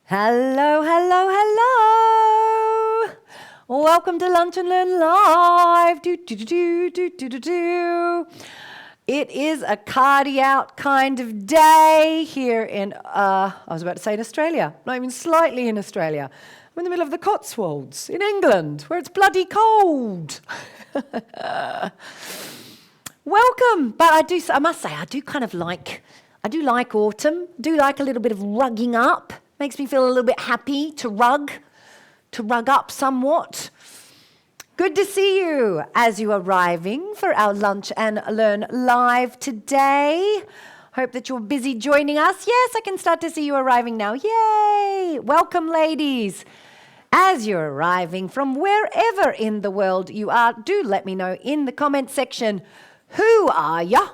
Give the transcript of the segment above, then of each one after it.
Hello, hello, hello. Welcome to Lunch and Learn Live. It is a cardi out kind of day here in, I was about to say in Australia, not even slightly in Australia. I'm in the middle of the Cotswolds in England where it's bloody cold. Welcome. But I must say, I do like autumn, do like a little bit of rugging up. Makes me feel a little bit happy to rug up somewhat. Good to see you as you are arriving for our Lunch and Learn Live today. Hope that you're busy joining us. Yes, I can start to see you arriving now. Yay! Welcome, ladies. As you're arriving from wherever in the world you are, do let me know in the comment section, who are ya?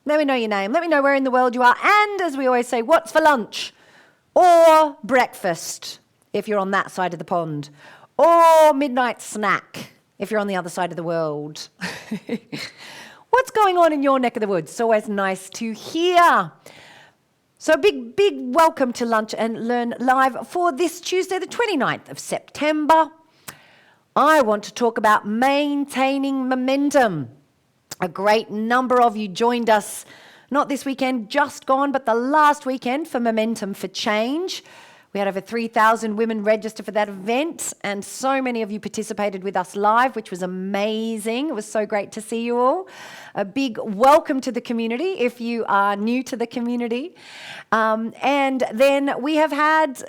Let me know your name. Let me know where in the world you are. And as we always say, what's for lunch? Or breakfast, if you're on that side of the pond. Or midnight snack, if you're on the other side of the world. What's going on in your neck of the woods? It's always nice to hear. So big welcome to Lunch and Learn Live for this Tuesday, the 29th of September. I want to talk about maintaining momentum. A great number of you joined us, not this weekend, just gone, but the last weekend for Momentum for Change. We had over 3,000 women register for that event, and so many of you participated with us live, which was amazing. It was so great to see you all. A big welcome to the community if you are new to the community. And then we have had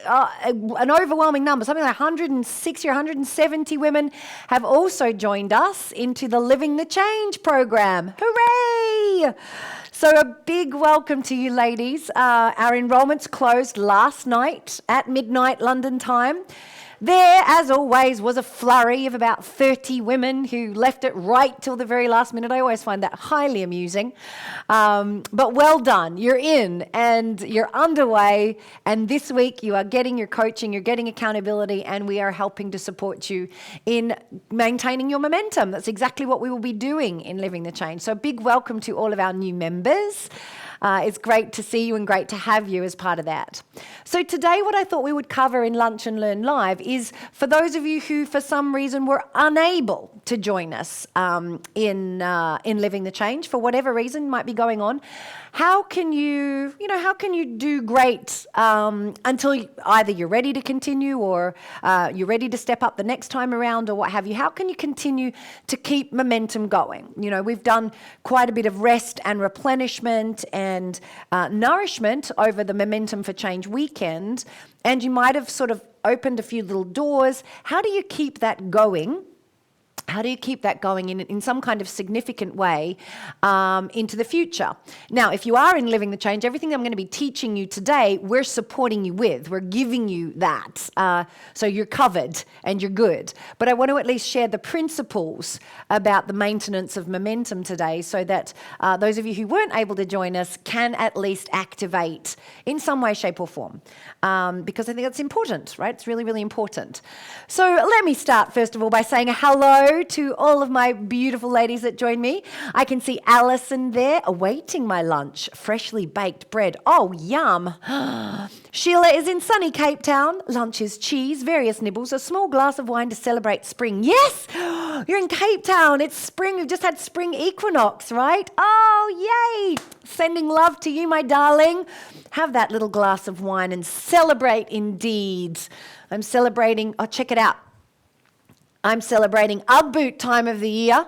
an overwhelming number, something like 160 or 170 women have also joined us into the Living the Change program. Hooray! So a big welcome to you, ladies. Our enrollments closed last night at midnight London time. There, as always, was a flurry of about 30 women who left it right till the very last minute. I always find that highly amusing. But well done. You're in and you're underway. And this week you are getting your coaching, you're getting accountability, and we are helping to support you in maintaining your momentum. That's exactly what we will be doing in Living the Change. So big welcome to all of our new members. It's great to see you and great to have you as part of that. So today what I thought we would cover in Lunch and Learn Live is for those of you who for some reason were unable to join us in Living the Change, for whatever reason might be going on, how can you do great until either you're ready to continue or you're ready to step up the next time around or what have you. How can you continue to keep momentum going? You know, we've done quite a bit of rest and replenishment and nourishment over the Momentum for Change weekend, and you might have sort of opened a few little doors. How do you keep that going? How do you keep that going in some kind of significant way into the future? Now, if you are in Living the Change, everything I'm going to be teaching you today, we're supporting you with. We're giving you that. So you're covered and you're good. But I want to at least share the principles about the maintenance of momentum today so that those of you who weren't able to join us can at least activate in some way, shape or form. Because I think that's important, right? It's really, really important. So let me start, first of all, by saying hello to all of my beautiful ladies that join me. I can see Alison there awaiting my lunch, freshly baked bread. Oh, yum. Sheila is in sunny Cape Town. Lunch is cheese, various nibbles, a small glass of wine to celebrate spring. Yes, you're in Cape Town. It's spring. We've just had spring equinox, right? Oh, yay. Sending love to you, my darling. Have that little glass of wine and celebrate indeed. I'm celebrating, check it out. I'm celebrating Ugg boot time of the year.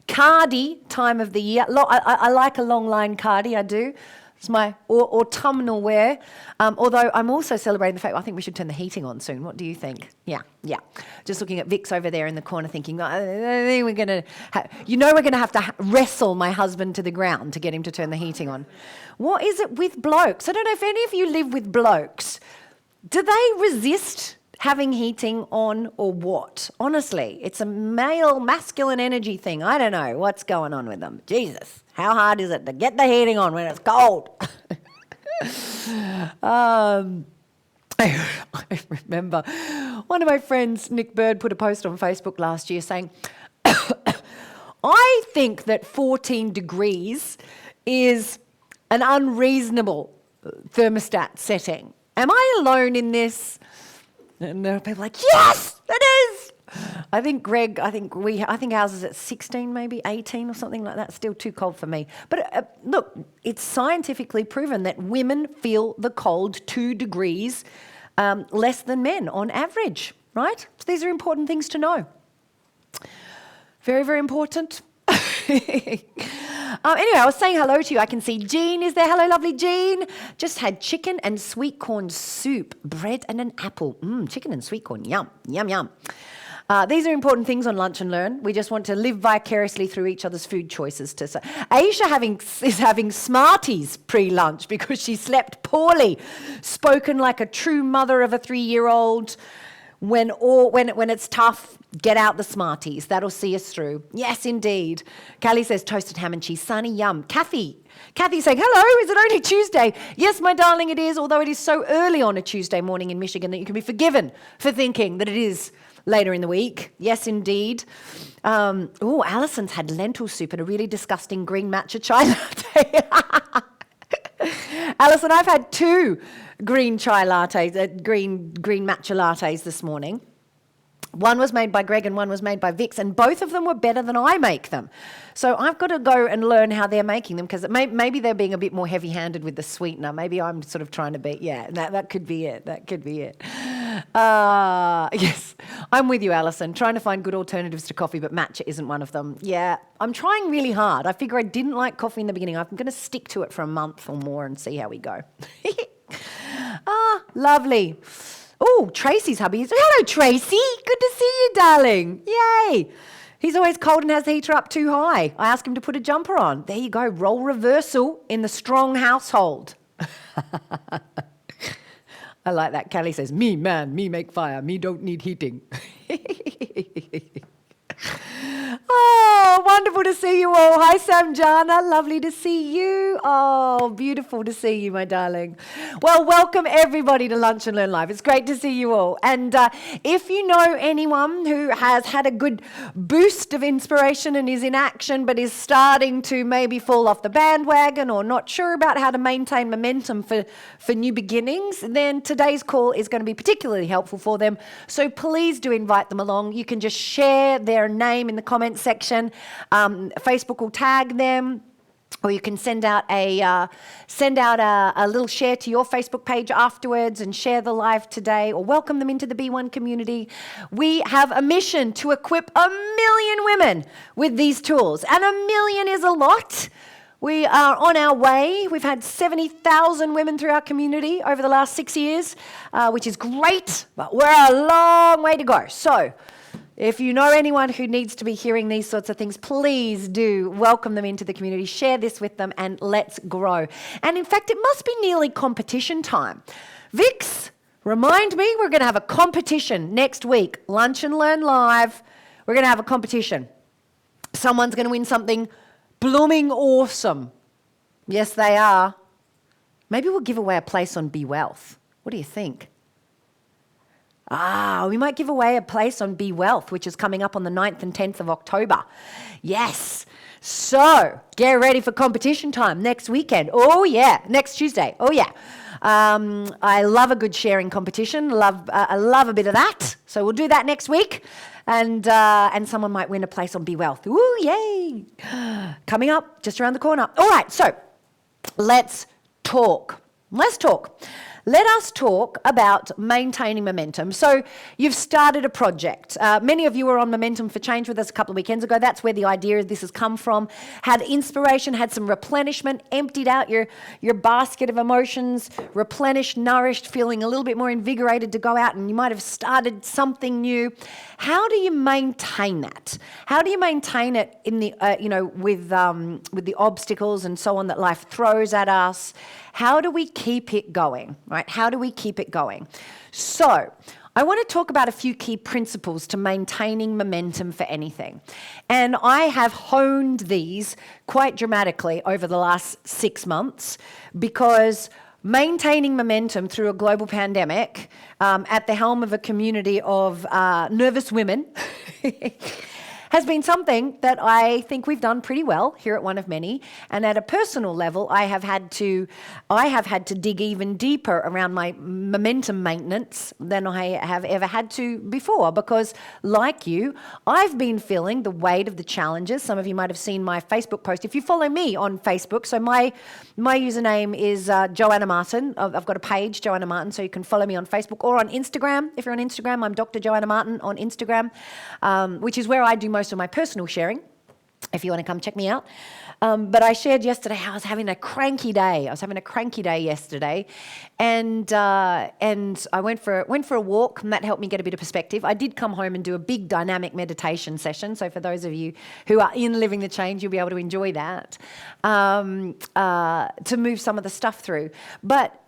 Cardi time of the year. I like a long line cardi, I do. It's my autumnal wear. Although I'm also celebrating the fact I think we should turn the heating on soon. What do you think? Yeah. Just looking at Vix over there in the corner thinking, I think we're going to we're going to have to wrestle my husband to the ground to get him to turn the heating on. What is it with blokes? I don't know if any of you live with blokes. Do they resist having heating on or what? Honestly, it's a male masculine energy thing. I don't know what's going on with them. Jesus, how hard is it to get the heating on when it's cold? I remember one of my friends, Nick Bird, put a post on Facebook last year saying, I think that 14 degrees is an unreasonable thermostat setting. Am I alone in this? And there are people like, yes, it is. I think ours is at 16, maybe 18 or something like that. Still too cold for me. But look, it's scientifically proven that women feel the cold 2 degrees less than men on average, right? So these are important things to know. Very, very important. Anyway, I was saying hello to you. I can see Jean is there. Hello, lovely Jean. Just had chicken and sweet corn soup, bread and an apple. Chicken and sweet corn, yum, yum, yum. These are important things on Lunch and Learn. We just want to live vicariously through each other's food choices. Aisha is having Smarties pre-lunch because she slept poorly. Spoken like a true mother of a 3-year-old. When it's tough, get out the Smarties. That'll see us through. Yes, indeed. Callie says toasted ham and cheese. Sunny, yum. Kathy saying, hello, is it only Tuesday? Yes, my darling, it is, although it is so early on a Tuesday morning in Michigan that you can be forgiven for thinking that it is later in the week. Yes, indeed. Alison's had lentil soup and a really disgusting green matcha chai latte. Alison, I've had 2 green chai lattes, green matcha lattes this morning. One was made by Greg and one was made by Vix, and both of them were better than I make them. So I've got to go and learn how they're making them, because maybe they're being a bit more heavy-handed with the sweetener. Maybe I'm sort of trying to be, that could be it. That could be it. Yes, I'm with you, Alison. Trying to find good alternatives to coffee, but matcha isn't one of them. Yeah, I'm trying really hard. I figure I didn't like coffee in the beginning. I'm going to stick to it for a month or more and see how we go. Lovely. Oh, Tracy's hubby. Hello, Tracy. Good to see you, darling. Yay. He's always cold and has the heater up too high. I ask him to put a jumper on. There you go. Role reversal in the strong household. I like that. Callie says, me make fire. Me don't need heating. Oh, wonderful to see you all. Hi, Sam Jana. Lovely to see you. Oh, beautiful to see you, my darling. Well, welcome everybody to Lunch and Learn Live. It's great to see you all. And if you know anyone who has had a good boost of inspiration and is in action but is starting to maybe fall off the bandwagon or not sure about how to maintain momentum for new beginnings, then today's call is going to be particularly helpful for them. So please do invite them along. You can just share their name in the comments section. Facebook will tag them, or you can send out a little share to your Facebook page afterwards and share the live today, or welcome them into the B1 community. We have a mission to equip 1 million women with these tools, and 1 million is a lot. We are on our way. We've had 70,000 women through our community over the last 6 years, which is great, but we're a long way to go. So if you know anyone who needs to be hearing these sorts of things, please do welcome them into the community, share this with them, and let's grow. And in fact, it must be nearly competition time. Vix, remind me, we're going to have a competition next week. Lunch and Learn Live. We're going to have a competition. Someone's going to win something blooming awesome. Yes, they are. Maybe we'll give away a place on Be Wealth. What do you think? We might give away a place on Be Wealth, which is coming up on the 9th and 10th of October. Yes. So get ready for competition time next weekend. Oh, yeah. Next Tuesday. Oh, yeah. I love a good sharing competition. I love a bit of that. So we'll do that next week. And someone might win a place on Be Wealth. Ooh, yay. Coming up just around the corner. All right. So let's talk. Let us talk about maintaining momentum. So you've started a project. Many of you were on Momentum for Change with us a couple of weekends ago. That's where the idea of this has come from. Had inspiration, had some replenishment, emptied out your basket of emotions, replenished, nourished, feeling a little bit more invigorated to go out, and you might have started something new. How do you maintain that? How do you maintain it in the with the obstacles and so on that life throws at us? How do we keep it going, right? How do we keep it going? So I want to talk about a few key principles to maintaining momentum for anything. And I have honed these quite dramatically over the last 6 months, because maintaining momentum through a global pandemic at the helm of a community of nervous women has been something that I think we've done pretty well here at One of Many. And at a personal level, I have had to dig even deeper around my momentum maintenance than I have ever had to before, because like you, I've been feeling the weight of the challenges. Some of you might have seen my Facebook post. If you follow me on Facebook, so my username is Joanna Martin. I've got a page, Joanna Martin, so you can follow me on Facebook or on Instagram. If you're on Instagram, I'm Dr. Joanna Martin on Instagram, which is where I do most of my personal sharing, if you want to come check me out. But I shared yesterday how I was having a cranky day. I was having a cranky day yesterday, and I went for a walk, and that helped me get a bit of perspective. I did come home and do a big dynamic meditation session. So for those of you who are in Living the Change, you'll be able to enjoy that, to move some of the stuff through. But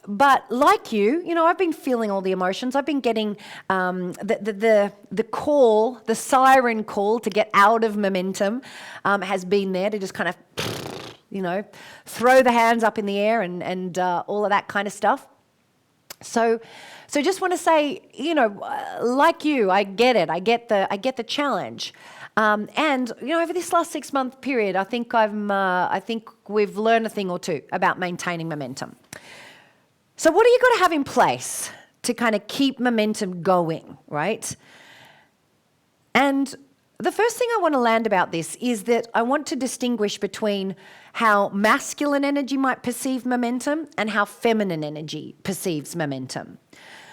like you, I've been feeling all the emotions. I've been getting the call, the siren call to get out of momentum has been there, to just kind of, throw the hands up in the air and all of that kind of stuff. So just want to say, like you, I get it. I get the challenge. And over this last 6-month period, I think we've learned a thing or two about maintaining momentum. So what are you going to have in place to kind of keep momentum going, right? And the first thing I want to land about this is that I want to distinguish between how masculine energy might perceive momentum and how feminine energy perceives momentum.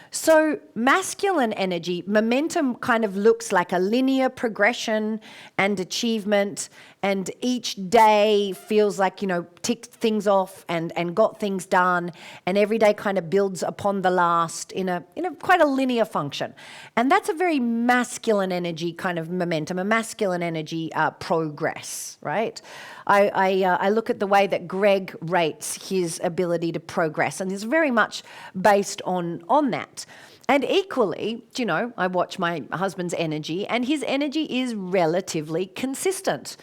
So masculine energy, momentum kind of looks like a linear progression and achievement, and each day feels like, ticked things off and got things done, and every day kind of builds upon the last in a quite a linear function. And that's a very masculine energy kind of momentum, a masculine energy progress, right? I look at the way that Greg rates his ability to progress, and it's very much based on that. And equally, I watch my husband's energy, and his energy is relatively consistent.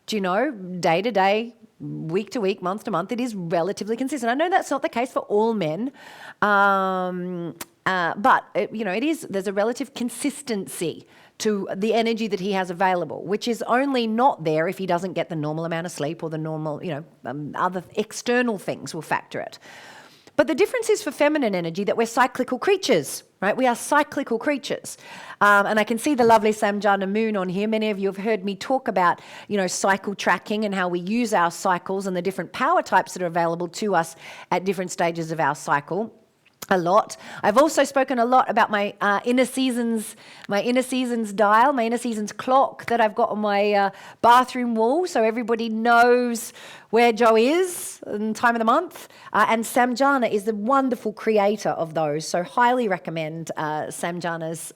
Day to day, week to week, month to month, it is relatively consistent. I know that's not the case for all men, but there's a relative consistency to the energy that he has available, which is only not there if he doesn't get the normal amount of sleep, or the normal, other external things will factor it. But the difference is for feminine energy that we're cyclical creatures, right? We are cyclical creatures. And I can see the lovely Samjana Moon on here. Many of you have heard me talk about, cycle tracking and how we use our cycles and the different power types that are available to us at different stages of our cycle. A lot. I've also spoken a lot about my inner seasons dial, my inner seasons clock that I've got on my bathroom wall, so everybody knows where Joe is and time of the month. And Samjana is the wonderful creator of those, so highly recommend Samjana's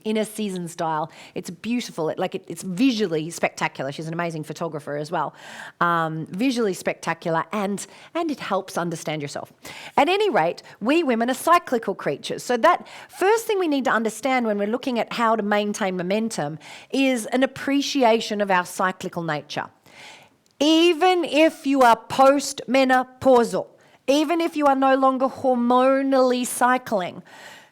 inner seasons dial. It's beautiful. It's visually spectacular. She's an amazing photographer as well. Visually spectacular, and it helps understand yourself. At any rate, we women are cyclical creatures. So that first thing we need to understand when we're looking at how to maintain momentum is an appreciation of our cyclical nature. Even if you are post-menopausal, even if you are no longer hormonally cycling,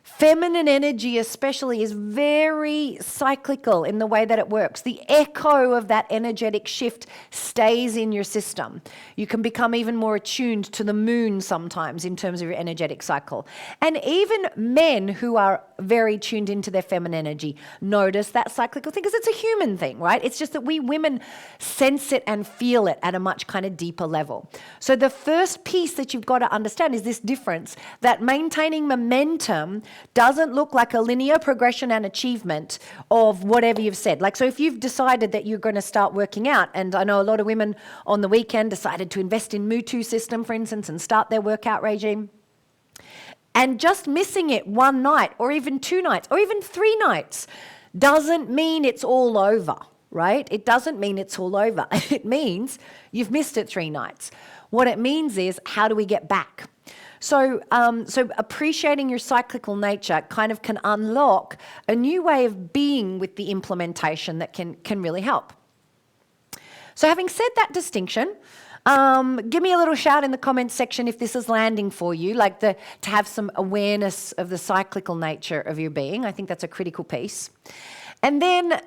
feminine energy especially is very cyclical in the way that it works. The echo of that energetic shift stays in your system. You can become even more attuned to the moon sometimes in terms of your energetic cycle. And even men who are very tuned into their feminine energy notice that cyclical thing, because it's a human thing, right? It's just that we women sense it and feel it at a much kind of deeper level. So the first piece that you've got to understand is this difference, that maintaining momentum doesn't look like a linear progression and achievement of whatever you've said. So if you've decided that you're going to start working out, and I know a lot of women on the weekend decided to invest in Mutu system, for instance, and start their workout regime, and just missing it one night or even 2 nights or even 3 nights doesn't mean it's all over, right? It doesn't mean it's all over. It means you've missed it 3 nights. What it means is, how do we get back? So appreciating your cyclical nature kind of can unlock a new way of being with the implementation that can really help. So having said that distinction, give me a little shout in the comments section if this is landing for you, to have some awareness of the cyclical nature of your being. I think that's a critical piece. And then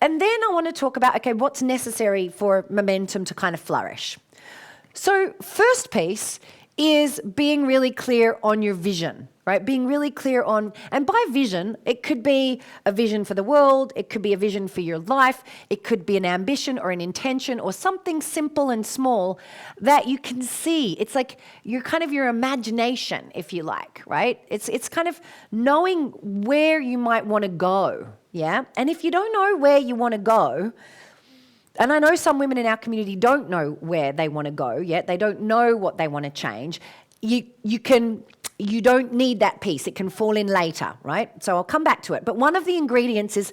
And then I want to talk about, okay, what's necessary for momentum to kind of flourish. So first piece is being really clear on your vision, right? Being really clear on, and by vision, it could be a vision for the world, it could be a vision for your life, it could be an ambition or an intention or something simple and small that you can see. It's like your imagination, if you like, right? It's kind of knowing where you might want to go, yeah? And if you don't know where you want to go, and I know some women in our community don't know where they want to go yet. They don't know what they want to change. You don't need that piece. It can fall in later, right? So I'll come back to it. But one of the ingredients is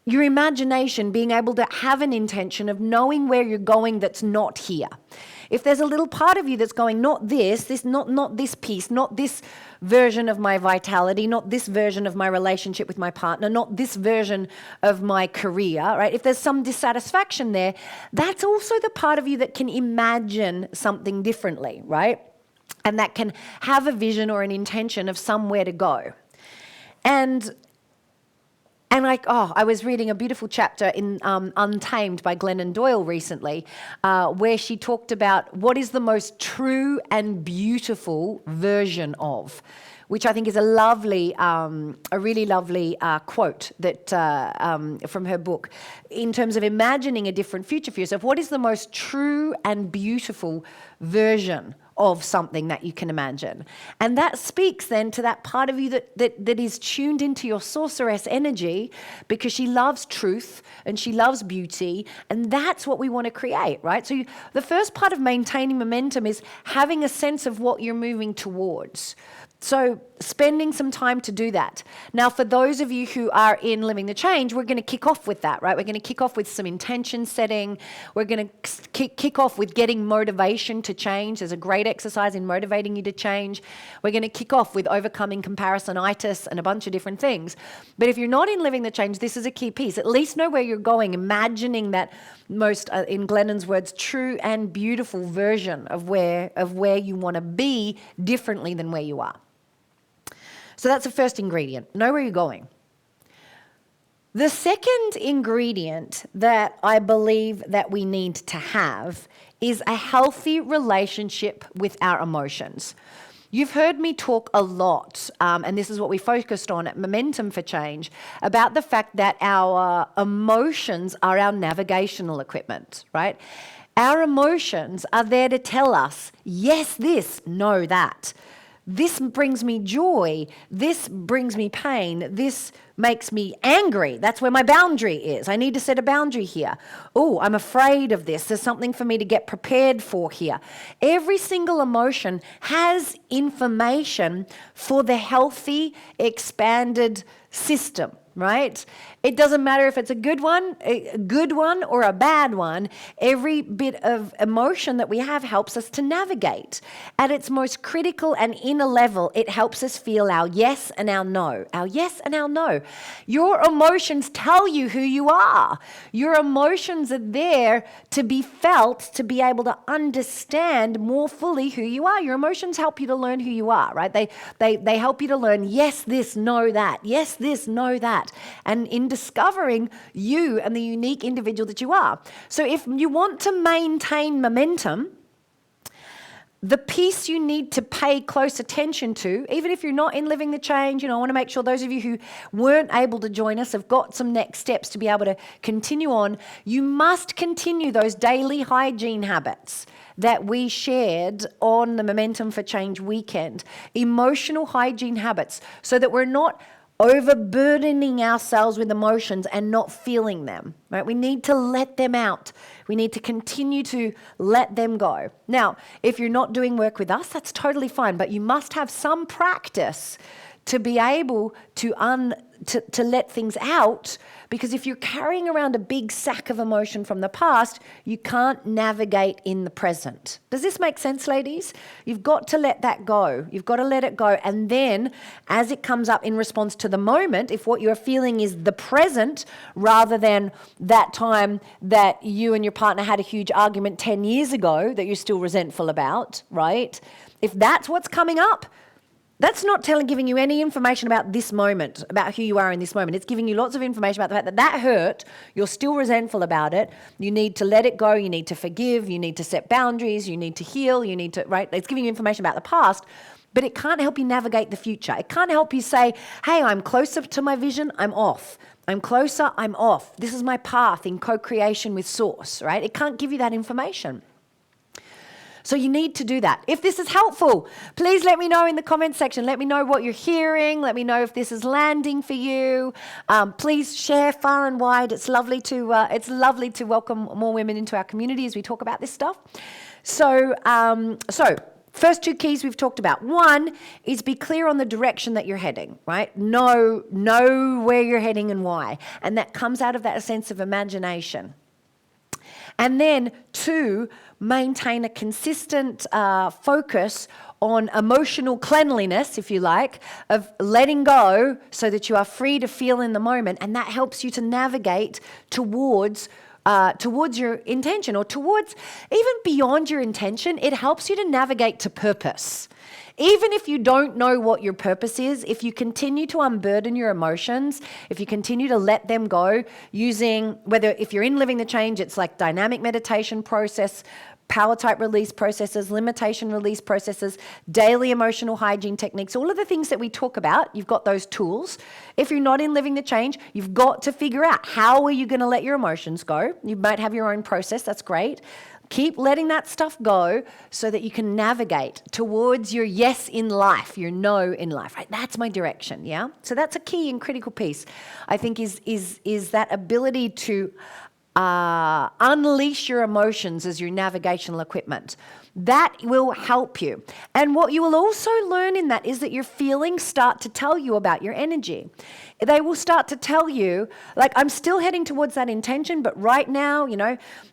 your imagination, being able to have an intention of knowing where you're going that's not here. If there's a little part of you that's going, not this, not this piece, not this version of my vitality, not this version of my relationship with my partner, not this version of my career, right? If there's some dissatisfaction there, that's also the part of you that can imagine something differently, right? And that can have a vision or an intention of somewhere to go. And I was reading a beautiful chapter in Untamed by Glennon Doyle recently, where she talked about what is the most true and beautiful version of, which I think is a really lovely quote that from her book, in terms of imagining a different future for yourself. What is the most true and beautiful version of something that you can imagine? And that speaks then to that part of you that is tuned into your sorceress energy, because she loves truth and she loves beauty, and that's what we want to create, right? So the first part of maintaining momentum is having a sense of what you're moving towards. So spending some time to do that. Now, for those of you who are in Living the Change, we're going to kick off with that, right? We're going to kick off with some intention setting. We're going to kick off with getting motivation to change. There's a great exercise in motivating you to change. We're going to kick off with overcoming comparisonitis and a bunch of different things. But if you're not in Living the Change, this is a key piece. At least know where you're going, imagining that most, in Glennon's words, true and beautiful version of where you want to be differently than where you are. So that's the first ingredient. Know where you're going. The second ingredient that I believe that we need to have is a healthy relationship with our emotions. You've heard me talk a lot, and this is what we focused on at Momentum for Change, about the fact that our emotions are our navigational equipment, right? Our emotions are there to tell us, yes, this, no, that. This brings me joy. This brings me pain. This makes me angry. That's where my boundary is. I need to set a boundary here. Oh, I'm afraid of this. There's something for me to get prepared for here. Every single emotion has information for the healthy, expanded system, right? It doesn't matter if it's a good one or a bad one. Every bit of emotion that we have helps us to navigate. At its most critical and inner level, it helps us feel our yes and our no. Our yes and our no. Your emotions tell you who you are. Your emotions are there to be felt, to be able to understand more fully who you are. Your emotions help you to learn who you are, right? They help you to learn, yes, this, no, that. Yes, this, no, that. And in discovering you and the unique individual that you are. So if you want to maintain momentum, the piece you need to pay close attention to, even if you're not in Living the Change, I want to make sure those of you who weren't able to join us have got some next steps to be able to continue on. You must continue those daily hygiene habits that we shared on the Momentum for Change weekend. Emotional hygiene habits, so that we're not overburdening ourselves with emotions and not feeling them, right? We need to let them out. We need to continue to let them go. Now, if you're not doing work with us, that's totally fine, but you must have some practice to be able to let things out, because if you're carrying around a big sack of emotion from the past, you can't navigate in the present. Does this make sense, ladies? You've got to let that go. You've got to let it go. And then as it comes up in response to the moment, if what you're feeling is the present rather than that time that you and your partner had a huge argument 10 years ago that you're still resentful about, right? If that's what's coming up, That's not giving you any information about this moment, about who you are in this moment. It's giving you lots of information about the fact that that hurt, you're still resentful about it, you need to let it go, you need to forgive, you need to set boundaries, you need to heal, you need to, right? It's giving you information about the past, but it can't help you navigate the future. It can't help you say, hey, I'm closer to my vision, I'm off. I'm closer, I'm off. This is my path in co-creation with Source, right? It can't give you that information. So you need to do that. If this is helpful, please let me know in the comments section. Let me know what you're hearing. Let me know if this is landing for you. Please share far and wide. It's lovely to welcome more women into our community as we talk about this stuff. So first two keys we've talked about. One is be clear on the direction that you're heading, right? Know where you're heading and why. And that comes out of that sense of imagination. And then two, maintain a consistent focus on emotional cleanliness, if you like, of letting go so that you are free to feel in the moment. And that helps you to navigate towards your intention, or towards even beyond your intention. It helps you to navigate to purpose. Even if you don't know what your purpose is, if you continue to unburden your emotions, if you continue to let them go using, if you're in Living the Change, it's like dynamic meditation process, power type release processes, limitation release processes, daily emotional hygiene techniques, all of the things that we talk about, you've got those tools. If you're not in Living the Change, you've got to figure out how are you going to let your emotions go. You might have your own process, that's great. Keep letting that stuff go so that you can navigate towards your yes in life, your no in life, right? That's my direction, yeah? So that's a key and critical piece, I think, is that ability to unleash your emotions as your navigational equipment. That will help you. And what you will also learn in that is that your feelings start to tell you about your energy. They will start to tell you, like, I'm still heading towards that intention, but right now,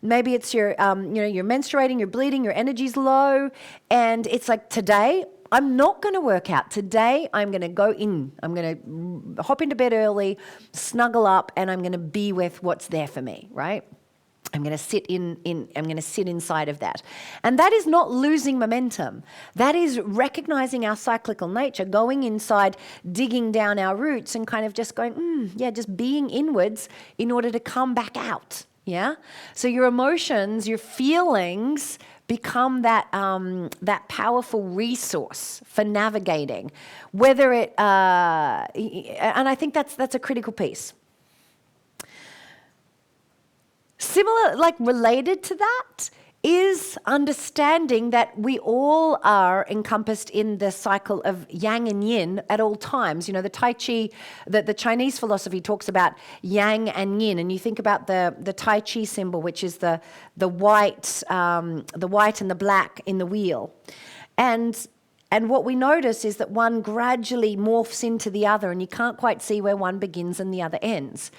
maybe it's you're menstruating, you're bleeding, your energy's low, and it's like, today, I'm not going to work out. Today, I'm going to go in. I'm going to hop into bed early, snuggle up, and I'm going to be with what's there for me, right? I'm going to sit I'm going to sit inside of that. And that is not losing momentum. That is recognizing our cyclical nature, going inside, digging down our roots and kind of just going, just being inwards in order to come back out. Yeah. So your emotions, your feelings become that powerful resource for navigating, whether it, and I think that's a critical piece. Similar, related to that, is understanding that we all are encompassed in the cycle of yang and yin at all times. The Tai Chi, the Chinese philosophy talks about yang and yin, and you think about the Tai Chi symbol, which is the white and the black in the wheel, and what we notice is that one gradually morphs into the other, and you can't quite see where one begins and the other ends.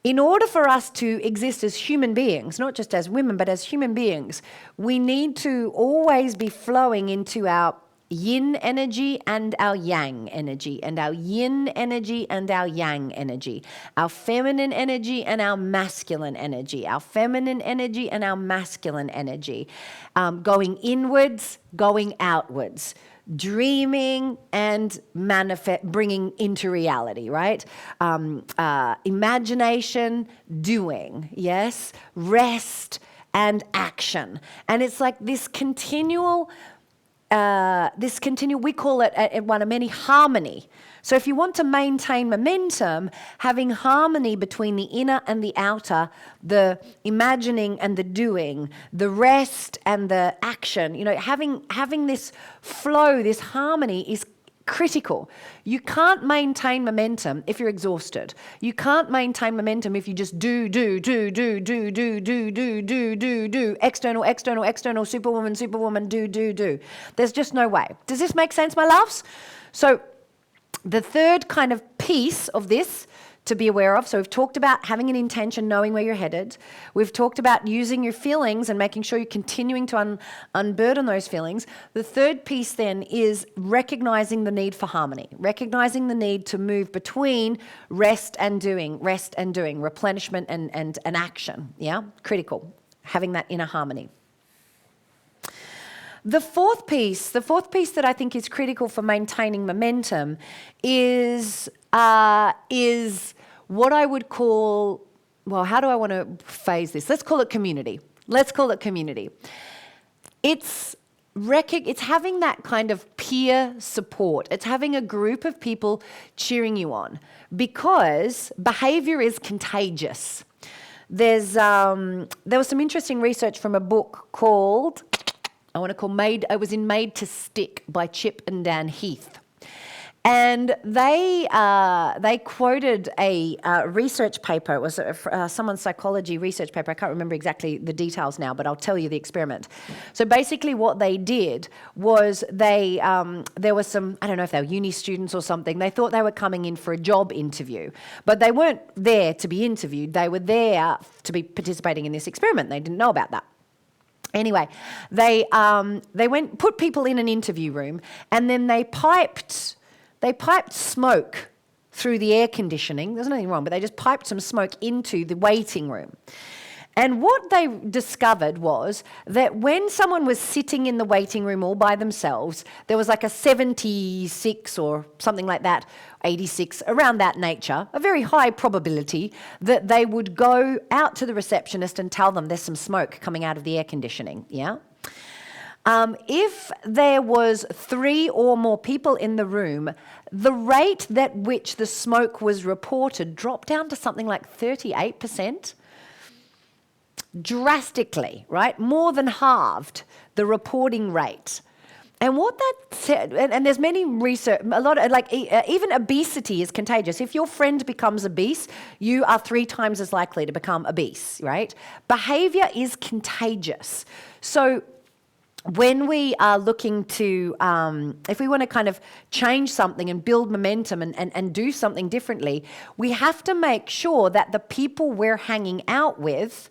In order for us to exist as human beings, not just as women, but as human beings, we need to always be flowing into our yin energy and our yang energy, and our yin energy and our yang energy, our feminine energy and our masculine energy, our feminine energy and our masculine energy, going inwards, going outwards, dreaming and bringing into reality, right? Imagination, doing, yes? Rest and action. And it's like this continual, we call it at one of many harmony. So if you want to maintain momentum, having harmony between the inner and the outer, the imagining and the doing, the rest and the action, having this flow, this harmony is critical. You can't maintain momentum if you're exhausted. You can't maintain momentum if you just do, external, superwoman, do. There's just no way. Does this make sense, my loves? So the third kind of piece of this to be aware of, so we've talked about having an intention, knowing where you're headed. We've talked about using your feelings and making sure you're continuing to unburden those feelings. The third piece then is recognizing the need for harmony, recognizing the need to move between rest and doing, replenishment and action, yeah? Critical, having that inner harmony. The fourth piece that I think is critical for maintaining momentum is what I would call, well, how do I want to phrase this? Let's call it community. It's having that kind of peer support. It's having a group of people cheering you on, because behavior is contagious. There was some interesting research from a book called, it was in Made to Stick by Chip and Dan Heath. And they quoted a research paper. It was someone's psychology research paper. I can't remember exactly the details now, but I'll tell you the experiment. So basically what they did was there was some, I don't know if they were uni students or something. They thought they were coming in for a job interview, but they weren't there to be interviewed. They were there to be participating in this experiment. They didn't know about that. Anyway, they put people in an interview room, and then they piped smoke through the air conditioning. There's nothing wrong, but they just piped some smoke into the waiting room. And what they discovered was that when someone was sitting in the waiting room all by themselves, there was like a 76 or something like that, 86, around that nature, a very high probability that they would go out to the receptionist and tell them there's some smoke coming out of the air conditioning, yeah? If there was 3 or more people in the room, the rate at which the smoke was reported dropped down to something like 38%. Drastically, right? More than halved the reporting rate. And what that said, and there's many research, a lot of, like, even obesity is contagious. If your friend becomes obese, you are 3 times as likely to become obese, right? Behavior is contagious. So when we are looking to, if we want to kind of change something and build momentum and do something differently, we have to make sure that the people we're hanging out with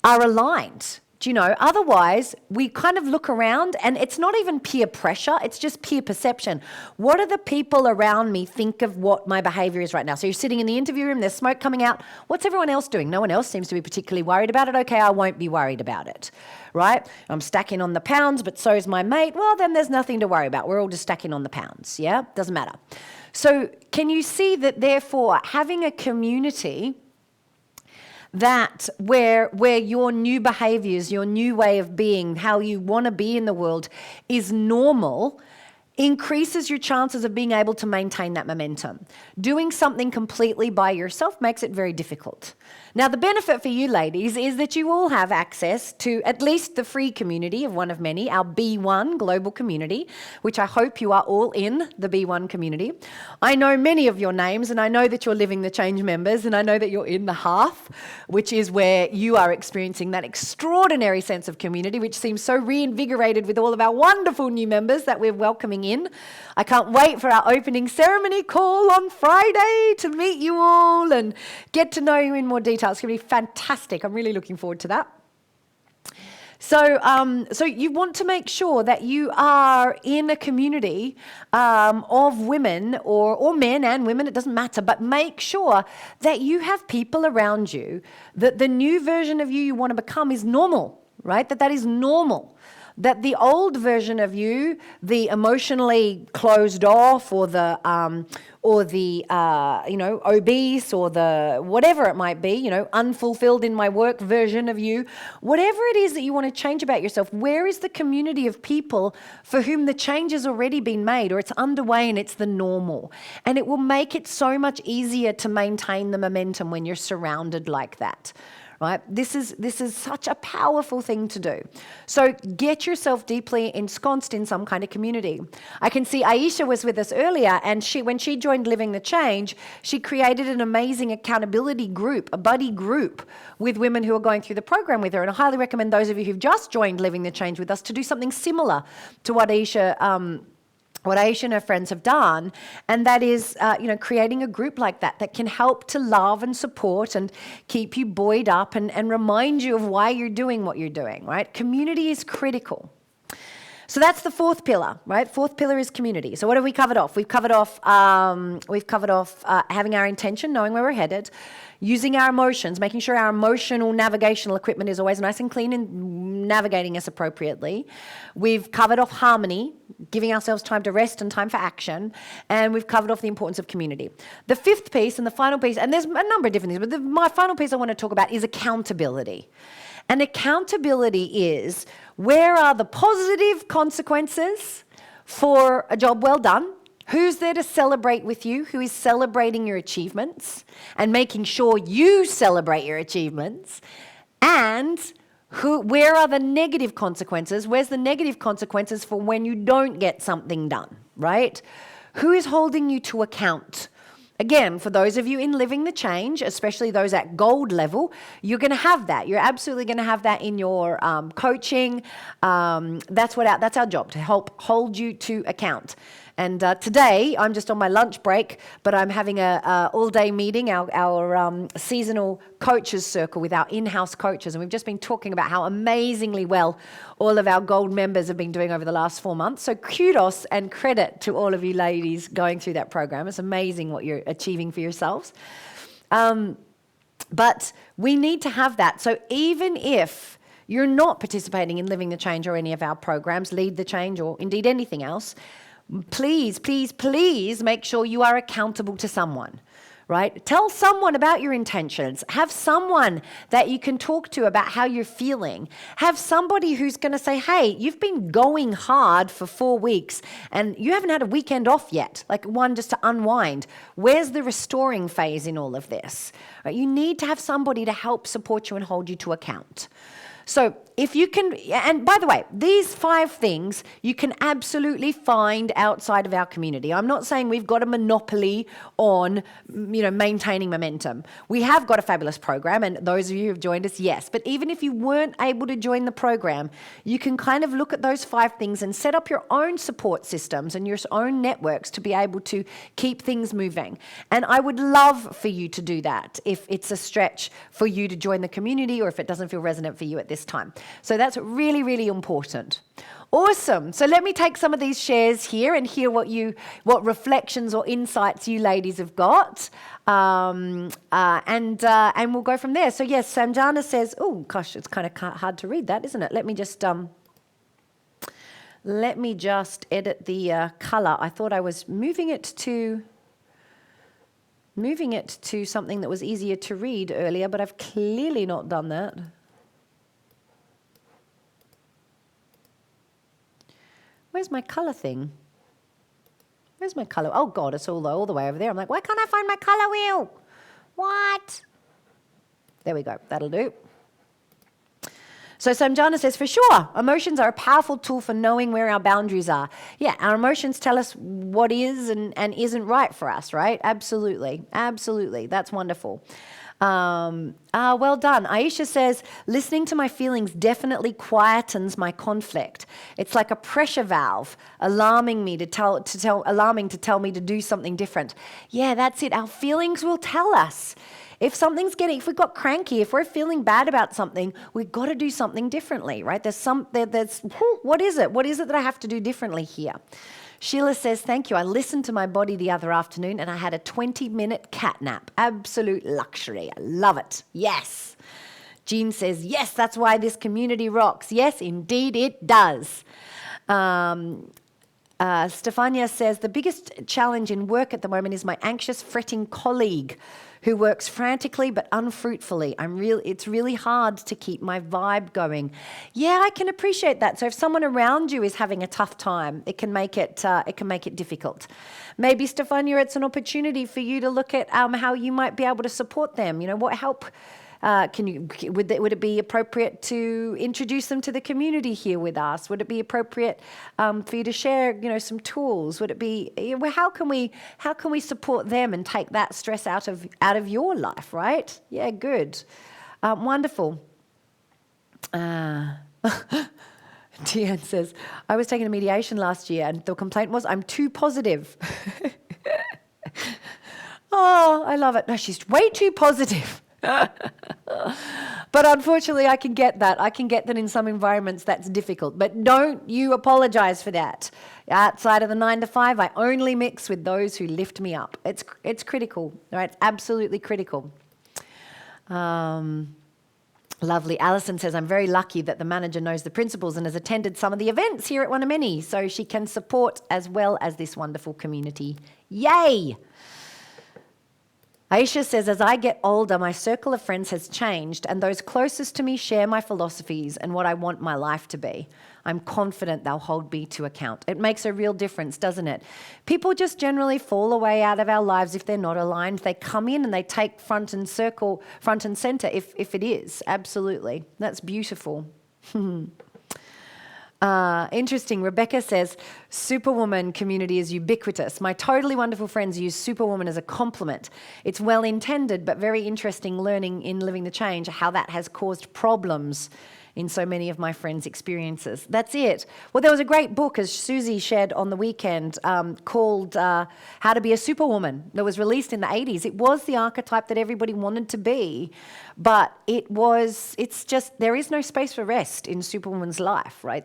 are aligned. Do you know? Otherwise, we kind of look around and it's not even peer pressure, it's just peer perception. What do the people around me think of what my behavior is right now? So you're sitting in the interview room, there's smoke coming out. What's everyone else doing? No one else seems to be particularly worried about it. Okay, I won't be worried about it, right? I'm stacking on the pounds, but so is my mate. Well, then there's nothing to worry about. We're all just stacking on the pounds, yeah? Doesn't matter. So can you see that, therefore, having a community that where your new behaviors, your new way of being, how you want to be in the world is normal, increases your chances of being able to maintain that momentum. Doing something completely by yourself makes it very difficult. Now, the benefit for you ladies is that you all have access to at least the free community of one of many, our B1 global community, which I hope you are all in, the B1 community. I know many of your names, and I know that you're Living the Change members, and I know that you're in the Hearth, which is where you are experiencing that extraordinary sense of community, which seems so reinvigorated with all of our wonderful new members that we're welcoming in. I can't wait for our opening ceremony call on Friday to meet you all and get to know you in more detail. It's going to be fantastic. I'm really looking forward to that. So you want to make sure that you are in a community of women or men and women, it doesn't matter, but make sure that you have people around you, that the new version of you want to become is normal, right? That is normal. That the old version of you, the emotionally closed off or the obese or the whatever it might be, unfulfilled in my work version of you, whatever it is that you want to change about yourself, where is the community of people for whom the change has already been made or it's underway and it's the normal? And it will make it so much easier to maintain the momentum when you're surrounded like that. Right? This is such a powerful thing to do. So get yourself deeply ensconced in some kind of community. I can see Aisha was with us earlier, and when she joined Living the Change, she created an amazing accountability group, a buddy group with women who are going through the program with her. And I highly recommend those of you who've just joined Living the Change with us to do something similar to what Aisha and her friends have done, and that is, creating a group like that can help to love and support and keep you buoyed up and remind you of why you're doing what you're doing, right? Community is critical. So that's the fourth pillar, right? Fourth pillar is community. So what have we covered off? We've covered off having our intention, knowing where we're headed, using our emotions, making sure our emotional navigational equipment is always nice and clean and navigating us appropriately. We've covered off harmony, giving ourselves time to rest and time for action, and we've covered off the importance of community. The fifth piece and the final piece, and there's a number of different things, but my final piece I want to talk about is accountability. And accountability is, where are the positive consequences for a job well done? Who's there to celebrate with you? Who is celebrating your achievements and making sure you celebrate your achievements? And where are the negative consequences? Where's the negative consequences for when you don't get something done, right? Who is holding you to account? Again, for those of you in Living the Change, especially those at gold level, you're going to have that. You're absolutely going to have that in your coaching. That's our job, to help hold you to account. And today, I'm just on my lunch break, but I'm having a all-day meeting, our seasonal coaches circle with our in-house coaches. And we've just been talking about how amazingly well all of our gold members have been doing over the last 4 months. So kudos and credit to all of you ladies going through that program. It's amazing what you're achieving for yourselves. But we need to have that. So even if you're not participating in Living the Change or any of our programs, Lead the Change, or indeed anything else, please, please, please make sure you are accountable to someone, right? Tell someone about your intentions. Have someone that you can talk to about how you're feeling. Have somebody who's going to say, hey, you've been going hard for 4 weeks and you haven't had a weekend off yet, like one just to unwind. Where's the restoring phase in all of this? Right? You need to have somebody to help support you and hold you to account. So if you can, and by the way, these 5 things you can absolutely find outside of our community. I'm not saying we've got a monopoly on, maintaining momentum. We have got a fabulous program, and those of you who have joined us, yes. But even if you weren't able to join the program, you can kind of look at those 5 things and set up your own support systems and your own networks to be able to keep things moving. And I would love for you to do that if it's a stretch for you to join the community or if it doesn't feel resonant for you at this time. So that's really, really important. Awesome. So let me take some of these shares here and hear what reflections or insights you ladies have got. And we'll go from there. So yes, Sanjana says, oh gosh, it's kind of hard to read that, isn't it? Let me just edit the color. I thought I was moving it to something that was easier to read earlier, but I've clearly not done that. Where's my color thing? Where's my color? Oh God, it's all the way over there. I'm like, why can't I find my color wheel? What? There we go. That'll do. So Samjana says, for sure, emotions are a powerful tool for knowing where our boundaries are. Yeah, our emotions tell us what is and isn't right for us, right? Absolutely. Absolutely. That's wonderful. Well done. Aisha says, listening to my feelings definitely quietens my conflict. It's like a pressure valve alarming to tell me to do something different. Yeah, that's it. Our feelings will tell us. If we've got cranky, if we're feeling bad about something, we've got to do something differently, right? What is it? What is it that I have to do differently here? Sheila says, thank you. I listened to my body the other afternoon and I had a 20-minute cat nap. Absolute luxury. I love it. Yes. Jean says, yes, that's why this community rocks. Yes, indeed it does. Stefania says, the biggest challenge in work at the moment is my anxious, fretting colleague who works frantically but unfruitfully. It's really hard to keep my vibe going. Yeah, I can appreciate that. So if someone around you is having a tough time, it can make it difficult. Maybe, Stefania, it's an opportunity for you to look at how you might be able to support them. What help would it be appropriate to introduce them to the community here with us? Would it be appropriate for you to share, some tools? Would it be, how can we support them and take that stress out of your life, right? Yeah, good. Wonderful. Deanne says, I was taking a mediation last year and the complaint was, I'm too positive. Oh, I love it. No, she's way too positive. But unfortunately, I can get that. I can get that in some environments that's difficult. But don't you apologize for that. Outside of the 9 to 5, I only mix with those who lift me up. It's critical, right? It's absolutely critical. Lovely. Alison says, I'm very lucky that the manager knows the principles and has attended some of the events here at Wanameni, so she can support as well as this wonderful community. Yay! Aisha says, as I get older, my circle of friends has changed and those closest to me share my philosophies and what I want my life to be. I'm confident they'll hold me to account. It makes a real difference, doesn't it? People just generally fall away out of our lives if they're not aligned. They come in and they take front and center if it is. Absolutely. That's beautiful. Interesting. Rebecca says, Superwoman community is ubiquitous. My totally wonderful friends use Superwoman as a compliment. It's well intended, but very interesting learning in Living the Change how that has caused problems in so many of my friends' experiences. That's it. Well, there was a great book, as Susie shared on the weekend, called How to Be a Superwoman, that was released in the 80s. It was the archetype that everybody wanted to be, but it's just, there is no space for rest in Superwoman's life, right?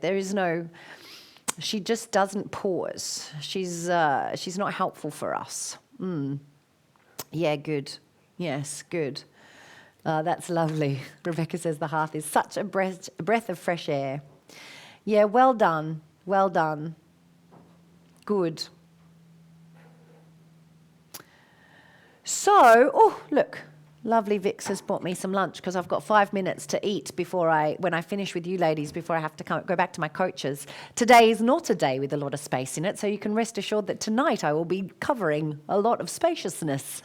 She just doesn't pause. She's not helpful for us. Yeah, good. Yes, good. That's lovely. Rebecca says the hearth is such a breath of fresh air. Yeah, well done. Well done. Good. So, oh, look. Lovely Vix has bought me some lunch because I've got 5 minutes to eat when I finish with you ladies, before I have to go back to my coaches. Today is not a day with a lot of space in it, so you can rest assured that tonight I will be covering a lot of spaciousness.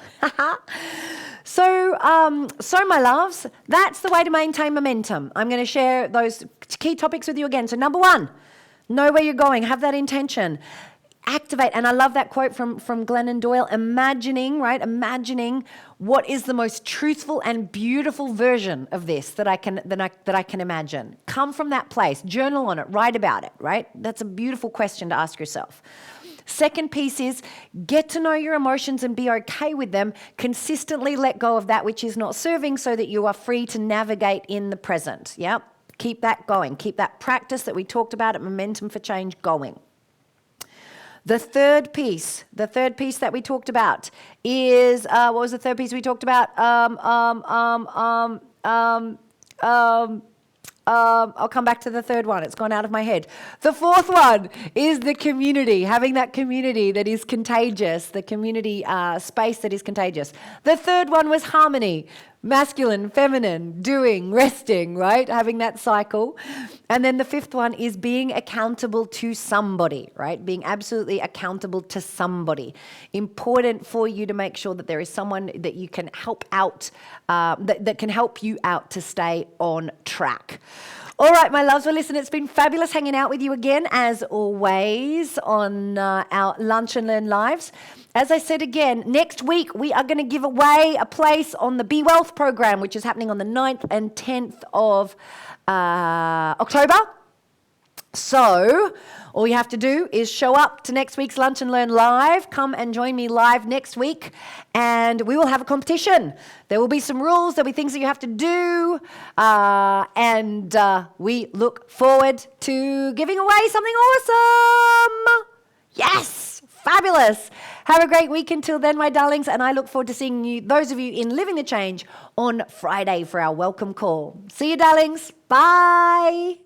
So my loves, that's the way to maintain momentum. I'm going to share those key topics with you again. So number 1, know where you're going, have that intention. Activate, and I love that quote from Glennon Doyle, imagining what is the most truthful and beautiful version of this that I can imagine. Come from that place, journal on it, write about it, right? That's a beautiful question to ask yourself. Second piece is get to know your emotions and be okay with them. Consistently let go of that which is not serving so that you are free to navigate in the present. Yeah, keep that going. Keep that practice that we talked about at Momentum for Change going. The third piece that we talked about is, what was the third piece we talked about? I'll come back to the third one. It's gone out of my head. The fourth one is the community, having that community that is contagious, the community space that is contagious. The third one was harmony, masculine, feminine, doing, resting, right? Having that cycle. And then the fifth one is being accountable to somebody, right? Being absolutely accountable to somebody. Important for you to make sure that there is someone that you can help out, that can help you out to stay on track. All right, my loves. Well, listen, it's been fabulous hanging out with you again, as always, on our Lunch and Learn Lives. As I said again, next week we are going to give away a place on the Be Wealth program, which is happening on the 9th and 10th of October. So all you have to do is show up to next week's Lunch and Learn Live. Come and join me live next week, and we will have a competition. There will be some rules. There'll be things that you have to do, and we look forward to giving away something awesome. Yes, fabulous. Have a great week until then, my darlings, and I look forward to seeing you, those of you in Living the Change, on Friday for our welcome call. See you, darlings. Bye.